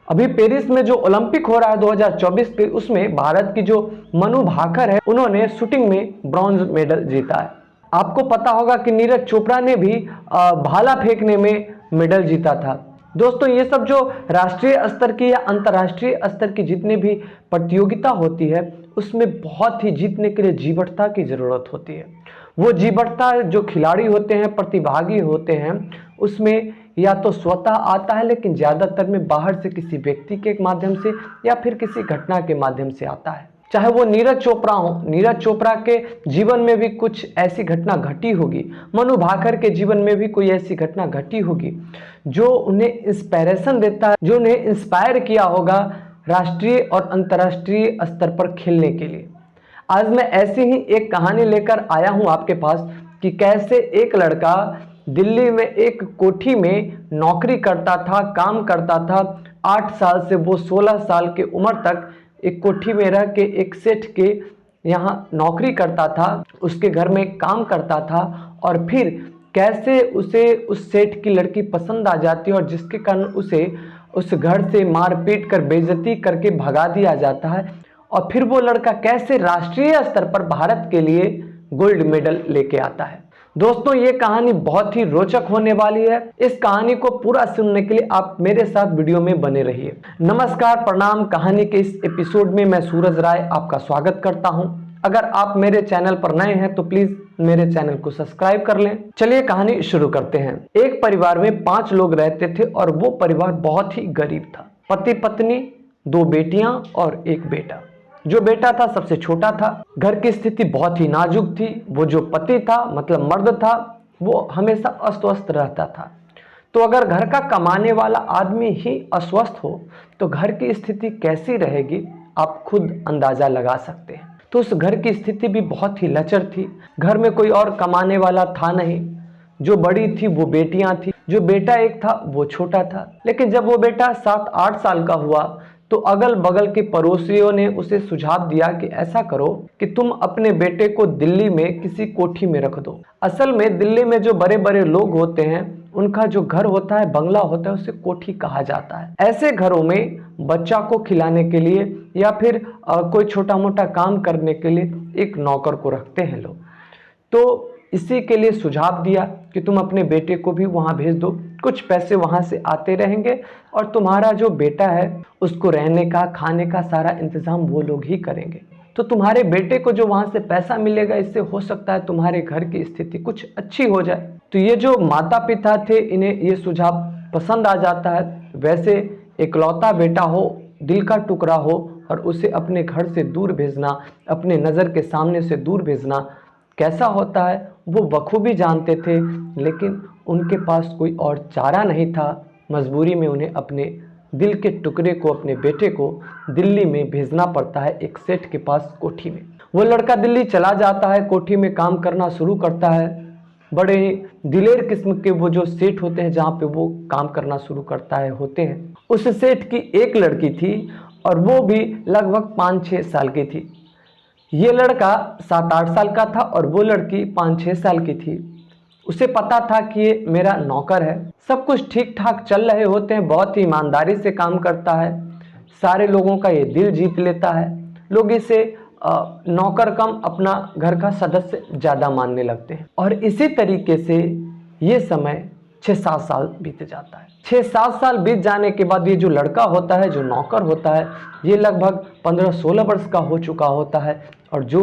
अभी पेरिस में जो ओलंपिक हो रहा है 2024 के, उसमें भारत की जो मनु भाकर है, उन्होंने शूटिंग में ब्रॉन्ज मेडल जीता है। आपको पता होगा कि नीरज चोपड़ा ने भी भाला फेंकने में मेडल जीता था। दोस्तों, ये सब जो राष्ट्रीय स्तर की या अंतर्राष्ट्रीय स्तर की जितनी भी प्रतियोगिता होती है, उसमें बहुत ही जीतने के लिए जीवटता की ज़रूरत होती है। वो जीवटता जो खिलाड़ी होते हैं, प्रतिभागी होते हैं, उसमें या तो स्वतः आता है, लेकिन ज़्यादातर में बाहर से किसी व्यक्ति के माध्यम से या फिर किसी घटना के माध्यम से आता है। चाहे वो नीरज चोपड़ा हो, नीरज चोपड़ा के जीवन में भी कुछ ऐसी घटना घटी होगी, मनु भाकर के जीवन में भी कोई ऐसी घटना घटी होगी जो उन्हें इंस्पायरेशन देता है, जो उन्हें इंस्पायर किया होगा राष्ट्रीय और अंतर्राष्ट्रीय स्तर पर खेलने के लिए। आज मैं ऐसी ही एक कहानी लेकर आया हूं आपके पास कि कैसे एक लड़का दिल्ली में एक कोठी में नौकरी करता था, काम करता था। 8 साल से वो 16 साल की उम्र तक एक कोठी में रह के एक सेठ के यहाँ नौकरी करता था, उसके घर में काम करता था, और फिर कैसे उसे उस सेठ की लड़की पसंद आ जाती है और जिसके कारण उसे उस घर से मार पीट कर बेइज्जती करके भगा दिया जाता है। और फिर वो लड़का कैसे राष्ट्रीय स्तर पर भारत के लिए गोल्ड मेडल लेके आता है। दोस्तों, ये कहानी बहुत ही रोचक होने वाली है। इस कहानी को पूरा सुनने के लिए आप मेरे साथ वीडियो में बने रहिए। नमस्कार, प्रणाम। कहानी के इस एपिसोड में मैं सूरज राय आपका स्वागत करता हूं। अगर आप मेरे चैनल पर नए हैं तो प्लीज मेरे चैनल को सब्सक्राइब कर लें। चलिए कहानी शुरू करते हैं। एक परिवार में 5 लोग रहते थे और वो परिवार बहुत ही गरीब था। पति पत्नी, 2 बेटियां और 1 बेटा। जो बेटा था सबसे छोटा था। घर की स्थिति बहुत ही नाजुक थी। वो जो पति था, मतलब मर्द था, वो हमेशा अस्वस्थ रहता था। तो अगर घर का कमाने वाला आदमी ही अस्वस्थ हो तो घर की स्थिति कैसी रहेगी, आप खुद अंदाजा लगा सकते हैं। तो उस घर की स्थिति भी बहुत ही लचर थी। घर में कोई और कमाने वाला था नहीं। जो बड़ी थी वो बेटियां थी। जो बेटा एक था वो छोटा था। लेकिन जब वो बेटा 7-8 साल का हुआ तो अगल बगल के पड़ोसियों ने उसे सुझाव दिया कि ऐसा करो कि तुम अपने बेटे को दिल्ली में किसी कोठी में रख दो। असल में दिल्ली में जो बड़े बड़े लोग होते हैं, उनका जो घर होता है, बंगला होता है, उसे कोठी कहा जाता है। ऐसे घरों में बच्चा को खिलाने के लिए या फिर कोई छोटा मोटा काम करने के लिए एक नौकर को रखते हैं लोग। तो इसी के लिए सुझाव दिया कि तुम अपने बेटे को भी वहां भेज दो, कुछ पैसे वहां से आते रहेंगे और तुम्हारा जो बेटा है उसको रहने का, खाने का सारा इंतजाम वो लोग ही करेंगे। तो तुम्हारे बेटे को जो वहां से पैसा मिलेगा, इससे हो सकता है तुम्हारे घर की स्थिति कुछ अच्छी हो जाए। तो ये जो माता पिता थे, इन्हें ये सुझाव पसंद आ जाता है। वैसे इकलौता बेटा हो, दिल का टुकड़ा हो, और उसे अपने घर से दूर भेजना, अपने नज़र के सामने से दूर भेजना कैसा होता है वो बखूबी जानते थे। लेकिन उनके पास कोई और चारा नहीं था। मजबूरी में उन्हें अपने दिल के टुकड़े को, अपने बेटे को दिल्ली में भेजना पड़ता है, एक सेठ के पास कोठी में। वो लड़का दिल्ली चला जाता है, कोठी में काम करना शुरू करता है। बड़े ही दिलेर किस्म के वो जो सेठ होते हैं, जहाँ पे वो काम करना शुरू करता है, होते हैं। उस सेठ की एक लड़की थी और वो भी लगभग 5-6 साल की थी। ये लड़का 7-8 साल का था और वो लड़की 5-6 साल की थी। उसे पता था कि ये मेरा नौकर है। सब कुछ ठीक ठाक चल रहे होते हैं, बहुत ही ईमानदारी से काम करता है, सारे लोगों का ये दिल जीत लेता है। लोग इसे नौकर कम अपना घर का सदस्य ज़्यादा मानने लगते हैं। और इसी तरीके से ये समय 6-7 साल बीत जाता है। 6-7 साल बीत जाने के बाद ये जो लड़का होता है, जो नौकर होता है, ये लगभग 15-16 वर्ष का हो चुका होता है। और जो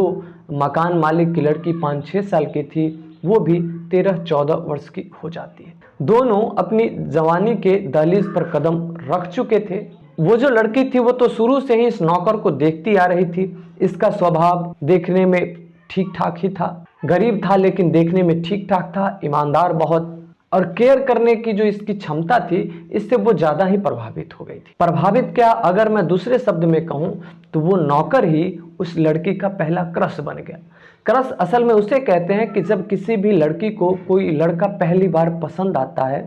मकान मालिक की लड़की 5-6 साल की थी, वो भी 13-14 वर्ष की हो जाती है। दोनों अपनी जवानी के दहलीज पर कदम रख चुके थे। वो जो लड़की थी वो तो शुरू से ही इस नौकर को देखती आ रही थी। इसका स्वभाव देखने में ठीक ठाक ही था। गरीब था लेकिन देखने में ठीक ठाक था, ईमानदार बहुत, और केयर करने की जो इसकी क्षमता थी, इससे वो ज़्यादा ही प्रभावित हो गई थी। प्रभावित क्या, अगर मैं दूसरे शब्द में कहूँ तो वो नौकर ही उस लड़की का पहला क्रश बन गया। क्रश असल में उसे कहते हैं कि जब किसी भी लड़की को कोई लड़का पहली बार पसंद आता है,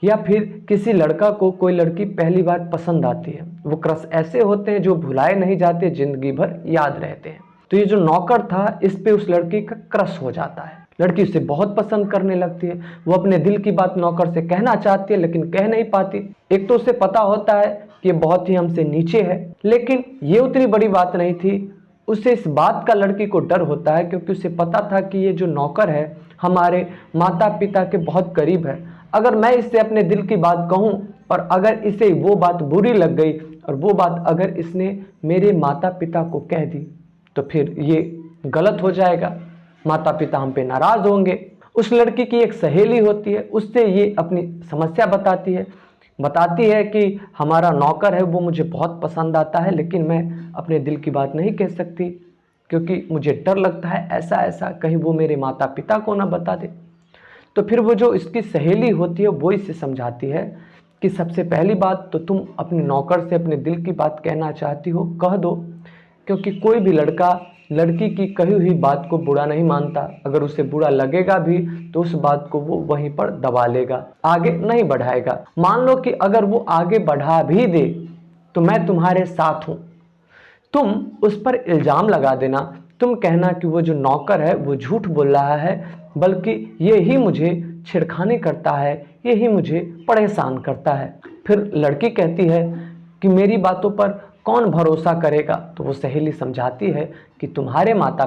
या फिर किसी लड़का को कोई लड़की पहली बार पसंद आती है। वो क्रश ऐसे होते हैं जो भुलाए नहीं जाते, जिंदगी भर याद रहते हैं। तो ये जो नौकर था, इस पे उस लड़की का क्रश हो जाता है। लड़की उसे बहुत पसंद करने लगती है। वो अपने दिल की बात नौकर से कहना चाहती है लेकिन कह नहीं पाती। एक तो उसे पता होता है कि ये बहुत ही हमसे नीचे है, लेकिन ये उतनी बड़ी बात नहीं थी। उसे इस बात का लड़की को डर होता है क्योंकि उसे पता था कि ये जो नौकर है हमारे माता पिता के बहुत करीब है। अगर मैं इससे अपने दिल की बात कहूँ और अगर इसे वो बात बुरी लग गई और वो बात अगर इसने मेरे माता पिता को कह दी तो फिर ये गलत हो जाएगा, माता पिता हम पे नाराज होंगे। उस लड़की की एक सहेली होती है, उससे ये अपनी समस्या बताती है कि हमारा नौकर है वो मुझे बहुत पसंद आता है, लेकिन मैं अपने दिल की बात नहीं कह सकती क्योंकि मुझे डर लगता है ऐसा ऐसा कहीं वो मेरे माता पिता को ना बता दे। तो फिर वो जो इसकी सहेली होती है वो इसे समझाती है कि सबसे पहली बात तो तुम अपने नौकर से अपने दिल की बात कहना चाहती हो, कह दो, क्योंकि कोई भी लड़का लड़की की कही हुई बात को बुरा नहीं मानता। अगर उसे बुरा लगेगा भी तो उस बात को वो वहीं पर दबा लेगा, आगे नहीं बढ़ाएगा। मान लो कि अगर वो आगे बढ़ा भी दे तो मैं तुम्हारे साथ हूं, तुम उस पर इल्जाम लगा देना, तुम कहना कि वो जो नौकर है वो झूठ बोल रहा है, बल्कि ये ही मुझे छेड़खानी करता है, ये ही मुझे परेशान करता है। फिर लड़की कहती है कि मेरी बातों पर कौन भरोसा करेगा। तो वो सहेली समझाती है कि तुम्हारे माता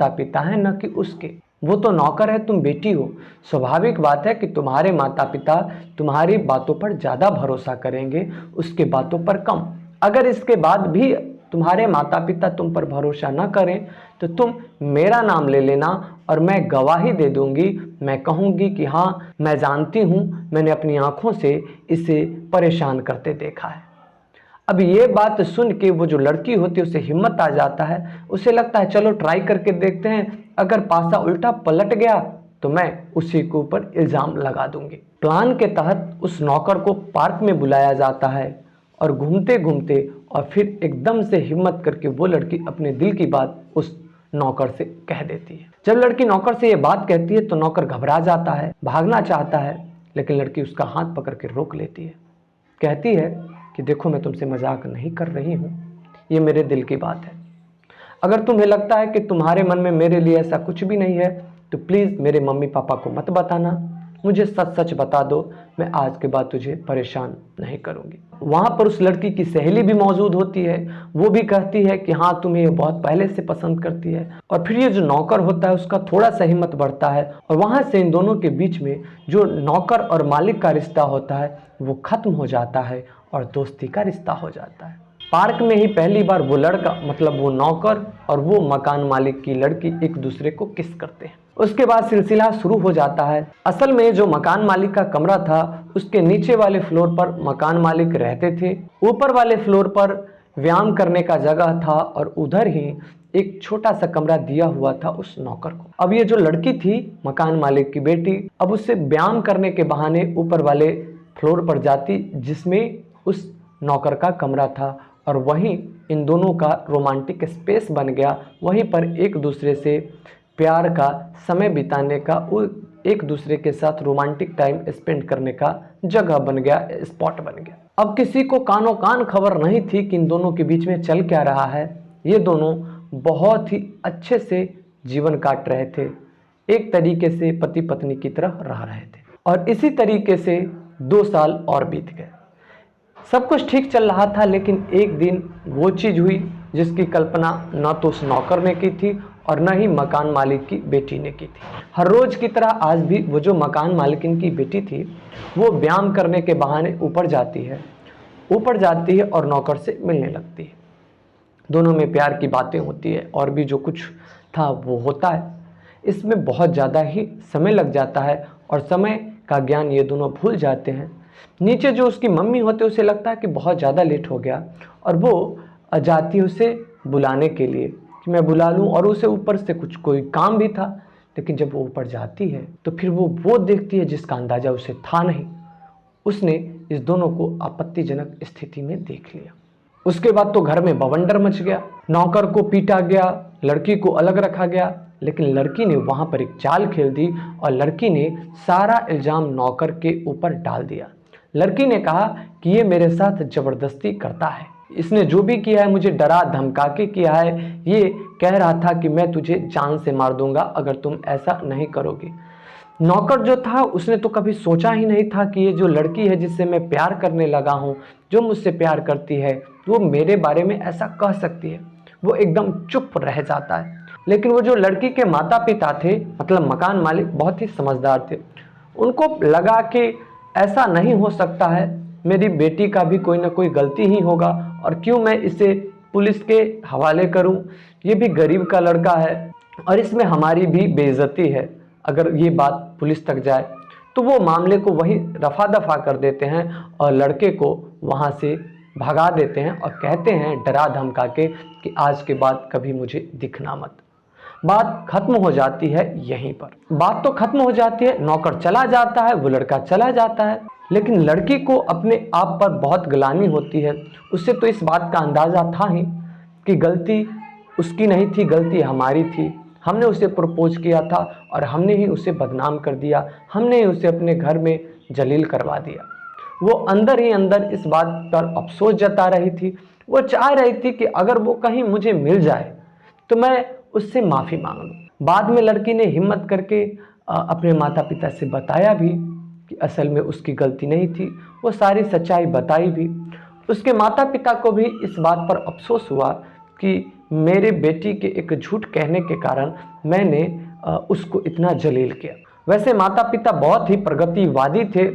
पिता हैं न कि उसके, वो तो नौकर है, तुम बेटी हो, स्वाभाविक बात है कि तुम्हारे माता पिता तुम्हारी बातों पर ज़्यादा भरोसा करेंगे, उसके बातों पर कम। अगर इसके बाद भी तुम्हारे माता पिता तुम पर भरोसा न करें तो तुम मेरा नाम ले लेना और मैं गवाही दे दूंगी, मैं कहूंगी कि हाँ मैं जानती हूँ, मैंने अपनी आंखों से इसे परेशान करते देखा है। अब ये बात सुन के वो जो लड़की होती है उसे हिम्मत आ जाता है, उसे लगता है चलो ट्राई करके देखते हैं, अगर पासा उल्टा पलट गया तो मैं उसी के ऊपर इल्ज़ाम लगा दूंगी। प्लान के तहत उस नौकर को पार्क में बुलाया जाता है और घूमते घूमते और फिर एकदम से हिम्मत करके वो लड़की अपने दिल की बात उस नौकर से कह देती है। जब लड़की नौकर से ये बात कहती है तो नौकर घबरा जाता है, भागना चाहता है, लेकिन लड़की उसका हाथ पकड़ के रोक लेती है। कहती है कि देखो मैं तुमसे मजाक नहीं कर रही हूँ, ये मेरे दिल की बात है। अगर तुम्हें लगता है कि तुम्हारे मन में मेरे लिए ऐसा कुछ भी नहीं है तो प्लीज़ मेरे मम्मी पापा को मत बताना, मुझे सच सच बता दो, मैं आज के बाद तुझे परेशान नहीं करूँगी। वहाँ पर उस लड़की की सहेली भी मौजूद होती है, वो भी कहती है कि हाँ तुम्हें ये बहुत पहले से पसंद करती है। और फिर ये जो नौकर होता है उसका थोड़ा सा हिम्मत बढ़ता है और वहाँ से इन दोनों के बीच में जो नौकर और मालिक का रिश्ता होता है वो खत्म हो जाता है और दोस्ती का रिश्ता हो जाता है। पार्क में ही पहली बार वो लड़का मतलब वो नौकर और वो मकान मालिक की लड़की एक दूसरे को किस करते हैं। उसके बाद सिलसिला शुरू हो जाता है। असल में जो मकान मालिक का कमरा था उसके नीचे वाले फ्लोर पर मकान मालिक रहते थे, ऊपर वाले फ्लोर पर व्यायाम करने का जगह था और उधर ही एक छोटा सा कमरा दिया हुआ था उस नौकर को। अब ये जो लड़की थी मकान मालिक की बेटी, अब उससे व्यायाम करने के बहाने ऊपर वाले फ्लोर पर जाती जिसमें उस नौकर का कमरा था और वहीं इन दोनों का रोमांटिक स्पेस बन गया। वहीं पर एक दूसरे से प्यार का समय बिताने का, एक दूसरे के साथ रोमांटिक टाइम स्पेंड करने का जगह बन गया, स्पॉट बन गया। अब किसी को कानों कान खबर नहीं थी कि इन दोनों के बीच में चल क्या रहा है। ये दोनों बहुत ही अच्छे से जीवन काट रहे थे, एक तरीके से पति पत्नी की तरह रह रहे थे। और इसी तरीके से 2 साल और बीत गए। सब कुछ ठीक चल रहा था, लेकिन एक दिन वो चीज़ हुई जिसकी कल्पना न तो उस नौकर ने की थी और न ही मकान मालिक की बेटी ने की थी। हर रोज़ की तरह आज भी वो जो मकान मालिकिन की बेटी थी वो व्यायाम करने के बहाने ऊपर जाती है और नौकर से मिलने लगती है। दोनों में प्यार की बातें होती है और भी जो कुछ था वो होता है। इसमें बहुत ज़्यादा ही समय लग जाता है और समय का ज्ञान ये दोनों भूल जाते हैं। नीचे जो उसकी मम्मी होते उसे लगता है कि बहुत ज़्यादा लेट हो गया और वो जाती है उसे बुलाने के लिए कि मैं बुला लूँ, और उसे ऊपर से कोई काम भी था। लेकिन जब वो ऊपर जाती है तो फिर वो देखती है जिसका अंदाज़ा उसे था नहीं। उसने इस दोनों को आपत्तिजनक स्थिति में देख लिया। उसके बाद तो घर में बवंडर मच गया, नौकर को पीटा गया, लड़की को अलग रखा गया। लेकिन लड़की ने वहाँ पर एक चाल खेल दी और लड़की ने सारा इल्ज़ाम नौकर के ऊपर डाल दिया। लड़की ने कहा कि ये मेरे साथ ज़बरदस्ती करता है, इसने जो भी किया है मुझे डरा धमका के किया है, ये कह रहा था कि मैं तुझे जान से मार दूंगा अगर तुम ऐसा नहीं करोगे। नौकर जो था उसने तो कभी सोचा ही नहीं था कि ये जो लड़की है जिससे मैं प्यार करने लगा हूँ, जो मुझसे प्यार करती है, वो मेरे बारे में ऐसा कह सकती है। वो एकदम चुप रह जाता है। लेकिन वो जो लड़की के माता पिता थे, मतलब मकान मालिक, बहुत ही समझदार थे। उनको लगा कि ऐसा नहीं हो सकता है, मेरी बेटी का भी कोई ना कोई गलती ही होगा, और क्यों मैं इसे पुलिस के हवाले करूं, ये भी गरीब का लड़का है और इसमें हमारी भी बेइज्जती है अगर ये बात पुलिस तक जाए। तो वो मामले को वहीं रफा दफा कर देते हैं और लड़के को वहाँ से भगा देते हैं और कहते हैं डरा धमका के कि आज के बाद कभी मुझे दिखना मत। बात खत्म हो जाती है यहीं पर। बात तो खत्म हो जाती है, नौकर चला जाता है, वो लड़का चला जाता है। लेकिन लड़की को अपने आप पर बहुत ग्लानि होती है। उसे तो इस बात का अंदाजा था ही कि गलती उसकी नहीं थी, गलती हमारी थी। हमने उसे प्रपोज किया था और हमने ही उसे बदनाम कर दिया, हमने ही उसे अपने घर में जलील करवा दिया। वो अंदर ही अंदर इस बात पर अफसोस जता रही थी। वो चाह रही थी कि अगर वो कहीं मुझे मिल जाए तो मैं उससे माफ़ी मांग लूँ। बाद में लड़की ने हिम्मत करके अपने माता पिता से बताया भी कि असल में उसकी गलती नहीं थी। वो सारी सच्चाई बताई भी। उसके माता पिता को भी इस बात पर अफसोस हुआ कि मेरे बेटी के एक झूठ कहने के कारण मैंने उसको इतना जलील किया। वैसे माता पिता बहुत ही प्रगतिवादी थे।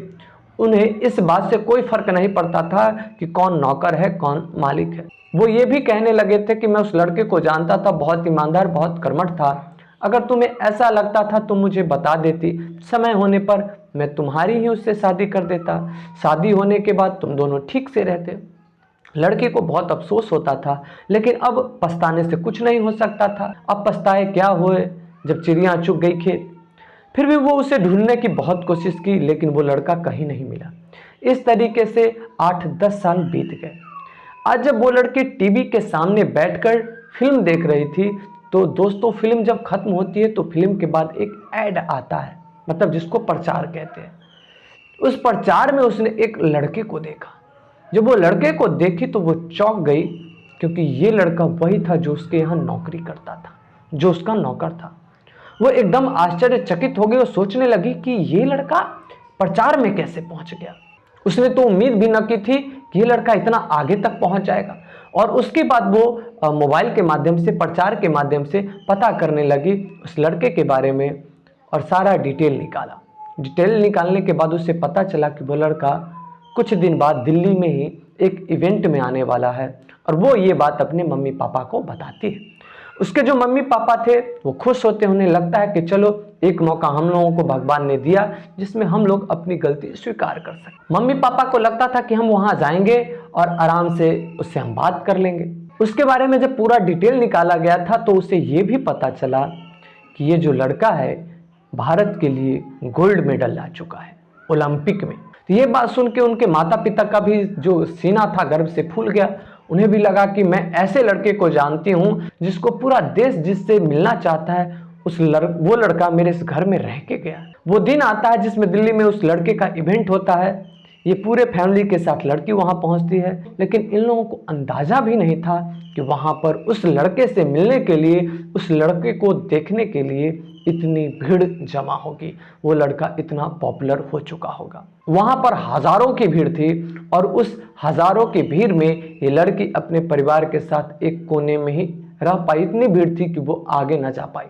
उन्हें इस बात से कोई फर्क नहीं पड़ता था कि कौन नौकर है कौन मालिक है। वो ये भी कहने लगे थे कि मैं उस लड़के को जानता था, बहुत ईमानदार, बहुत कर्मठ था। अगर तुम्हें ऐसा लगता था तो मुझे बता देती, समय होने पर मैं तुम्हारी ही उससे शादी कर देता। शादी होने के बाद तुम दोनों ठीक से रहते। लड़के को बहुत अफसोस होता था, लेकिन अब पछताने से कुछ नहीं हो सकता था। अब पछताए क्या हुए जब चिड़िया चुग गई खेत। फिर भी वो उसे ढूंढने की बहुत कोशिश की, लेकिन वो लड़का कहीं नहीं मिला। इस तरीके से 8-10 साल बीत गए। आज जब वो लड़की टीवी के सामने बैठकर फिल्म देख रही थी, तो दोस्तों फिल्म जब खत्म होती है तो फिल्म के बाद एक ऐड आता है, मतलब जिसको प्रचार कहते हैं। उस प्रचार में उसने एक लड़के को देखा। जब वो लड़के को देखी तो वो चौंक गई, क्योंकि ये लड़का वही था जो उसके यहाँ नौकरी करता था, जो उसका नौकर था। वो एकदम आश्चर्यचकित हो गई और सोचने लगी कि ये लड़का प्रचार में कैसे पहुंच गया। उसने तो उम्मीद भी न की थी कि ये लड़का इतना आगे तक पहुंच जाएगा। और उसके बाद वो मोबाइल के माध्यम से, प्रचार के माध्यम से पता करने लगी उस लड़के के बारे में और सारा डिटेल निकाला। डिटेल निकालने के बाद उसे पता चला कि वो लड़का कुछ दिन बाद दिल्ली में ही एक इवेंट में आने वाला है और वो ये बात अपने मम्मी पापा को बताती है। उसके जो मम्मी पापा थे वो खुश होते, उन्हें लगता है कि चलो एक मौका हम लोगों को भगवान ने दिया जिसमें हम लोग अपनी गलती स्वीकार कर सकें। मम्मी पापा को लगता था कि हम वहां जाएंगे और आराम से उससे हम बात कर लेंगे। उसके बारे में जब पूरा डिटेल निकाला गया था तो उसे ये भी पता चला कि ये जो लड़का है भारत के लिए गोल्ड मेडल ला चुका है ओलंपिक में। तो ये बात सुन के उनके माता पिता का भी जो सीना था गर्व से फूल गया। उन्हें भी लगा कि मैं ऐसे लड़के को जानती हूँ जिसको पूरा देश जिससे मिलना चाहता है, वो लड़का मेरे इस घर में रह के गया। वो दिन आता है जिसमें दिल्ली में उस लड़के का इवेंट होता है। ये पूरे फैमिली के साथ लड़की वहां पहुंचती है, लेकिन इन लोगों को अंदाजा भी नहीं था कि वहां पर उस लड़के से मिलने के लिए, उस लड़के को देखने के लिए इतनी भीड़ जमा होगी, वो लड़का इतना पॉपुलर हो चुका होगा। वहां पर हजारों की भीड़ थी और उस हजारों की भीड़ में ये लड़की अपने परिवार के साथ एक कोने में ही रह पाई। इतनी भीड़ थी कि वो आगे न जा पाई।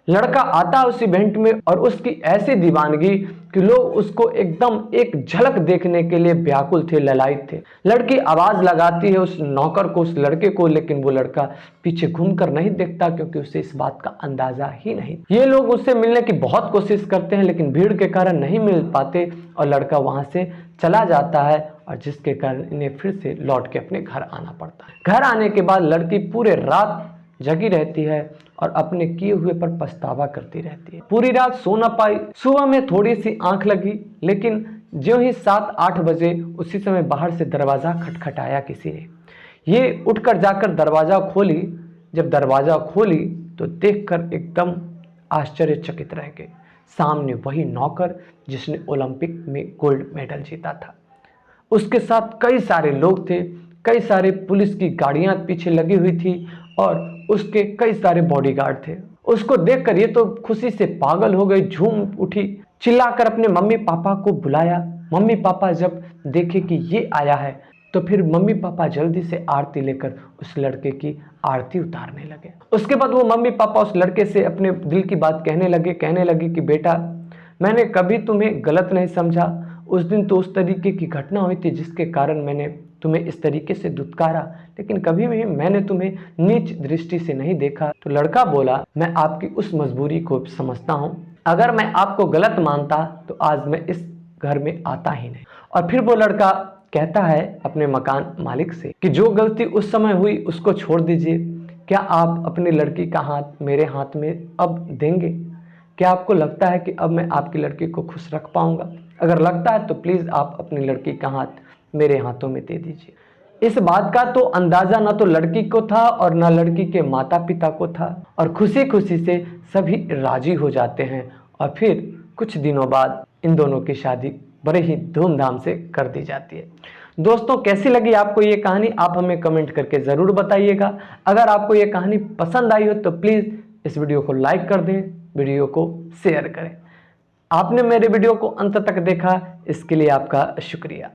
लड़का आता उस इवेंट में और उसकी ऐसी दीवानगी कि लोग उसको एकदम एक झलक देखने के लिए व्याकुल थे, ललायत थे। लड़की आवाज लगाती है उस नौकर को, उस लड़के को, लेकिन वो लड़का पीछे घूमकर नहीं देखता क्योंकि उसे इस बात का अंदाजा ही नहीं। ये लोग उससे मिलने की बहुत कोशिश करते हैं लेकिन भीड़ के कारण नहीं मिल पाते और लड़का वहां से चला जाता है और जिसके कारण इन्हें फिर से लौट के अपने घर आना पड़ता है। घर आने के बाद लड़की पूरे रात जगी रहती है और अपने किए हुए पर पछतावा करती रहती है। पूरी रात सो न पाई। सुबह में थोड़ी सी आंख लगी, लेकिन जो ही 7-8 बजे उसी समय बाहर से दरवाजा खटखटाया किसी ने। ये उठकर जाकर दरवाजा खोली। जब दरवाजा खोली तो देखकर एकदम आश्चर्यचकित रह गए। सामने वही नौकर जिसने ओलंपिक में गोल्ड मेडल जीता था। उसके साथ कई सारे लोग थे, कई सारे पुलिस की गाड़ियां पीछे लगी हुई थी और उसके कई सारे बॉडीगार्ड थे। उसको देखकर ये तो खुशी से पागल हो गई, झूम उठी, चिल्लाकर अपने मम्मी पापा को बुलाया। मम्मी पापा जब देखे कि ये आया है तो फिर मम्मी पापा जल्दी से आरती लेकर उस लड़के की आरती उतारने लगे। उसके बाद वो मम्मी पापा उस लड़के से अपने दिल की बात कहने लगे कि बेटा, मैंने कभी तुम्हें गलत नहीं समझा। उस दिन तो उस तरीके की घटना हुई थी जिसके कारण मैंने तुम्हें इस तरीके से दुत्कारा, लेकिन कभी भी मैंने तुम्हें नीच दृष्टि से नहीं देखा। तो लड़का बोला, मैं आपकी उस मजबूरी को समझता हूँ, अगर मैं आपको गलत मानता तो आज मैं इस घर में आता ही नहीं। और फिर वो लड़का कहता है अपने मकान मालिक से कि जो गलती उस समय हुई उसको छोड़ दीजिए। क्या आप अपनी लड़की का हाथ मेरे हाथ में अब देंगे? क्या आपको लगता है कि अब मैं आपकी लड़की को खुश रख पाऊंगा? अगर लगता है तो प्लीज़ आप अपनी लड़की का हाथ मेरे हाथों में दे दीजिए। इस बात का तो अंदाजा ना तो लड़की को था और ना लड़की के माता पिता को था, और खुशी खुशी से सभी राजी हो जाते हैं। और फिर कुछ दिनों बाद इन दोनों की शादी बड़े ही धूमधाम से कर दी जाती है। दोस्तों, कैसी लगी आपको ये कहानी? आप हमें कमेंट करके ज़रूर बताइएगा। अगर आपको ये कहानी पसंद आई हो तो प्लीज़ इस वीडियो को लाइक कर दें, वीडियो को शेयर करें। आपने मेरे वीडियो को अंत तक देखा, इसके लिए आपका शुक्रिया।